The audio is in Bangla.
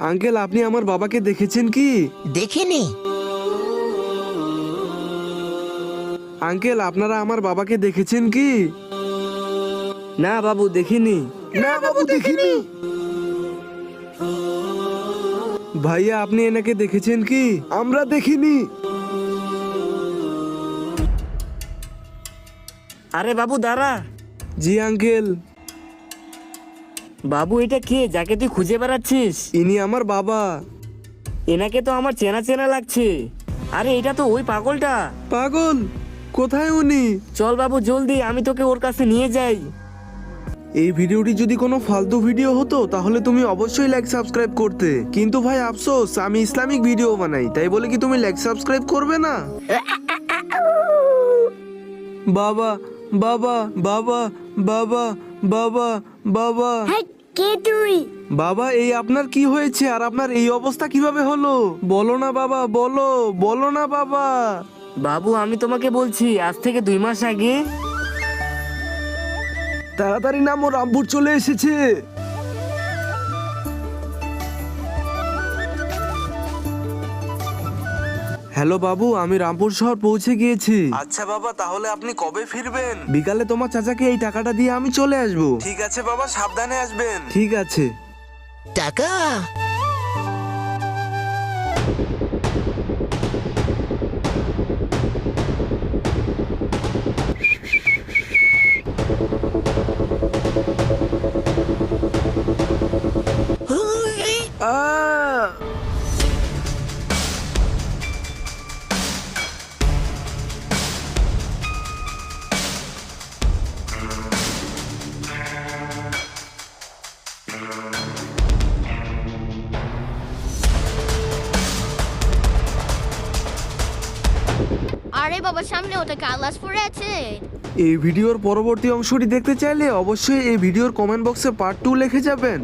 আঙ্কেল, আপনি আমার বাবাকে দেখেছেন কি? দেখিনি। আঙ্কেল, আপনারা আমার বাবাকে দেখেছেন কি? না বাবু, দেখিনি। না বাবু, দেখিনি। ভাইয়া, আপনি এনাকে দেখেছেন কি? আমরা দেখিনি। আরে বাবু দাঁড়া। জি আঙ্কেল। বাবু, এটা কে যাকে তুই খুঁজে বেড়াচ্ছিস? ইনি আমার বাবা। এনাকে তো আমার চেনা চেনা লাগছে। আরে এটা তো ওই পাগলটা। পাগল? কোথায় উনি? চল বাবু জলদি, আমি তোকে ওর কাছে নিয়ে যাই। এই ভিডিওটি যদি কোনো ফালতু ভিডিও হতো তাহলে তুমি অবশ্যই লাইক সাবস্ক্রাইব করতে, কিন্তু ভাই আফসোস, আমি ইসলামিক ভিডিও বানাই, তাই বলে কি তুমি লাইক সাবস্ক্রাইব করবে না? বাবা, বাবা, বাবা, বাবা, বাবা, বাবা। কে তুই? বাবা, এই আপনার কি হয়েছে আর আপনার এই অবস্থা কিভাবে হলো? বলো না বাবা, বলো, বলো না বাবা। বাবু, আমি তোমাকে বলছি, আজ থেকে 2 মাস আগে। তাড়াতাড়ি নাম, ও রামপুর চলে এসেছে। হ্যালো বাবু, আমি রামপুর শহর পৌঁছে গিয়েছি। আচ্ছা বাবা, তাহলে আপনি কবে ফিরবেন? বিকালে তোমার চাচাকে এই টাকাটা দিয়ে আমি চলে আসব। ঠিক আছে বাবা, সাবধানে আসবেন। ঠিক আছে। টাকা? আহ! আরে বাবা, সামনে ওটা কালাস পড়ে আছে। এই ভিডিওর পরবর্তী অংশটি দেখতে চাইলে অবশ্যই এই ভিডিওর কমেন্ট বক্সে পার্ট 2 লিখে যাবেন।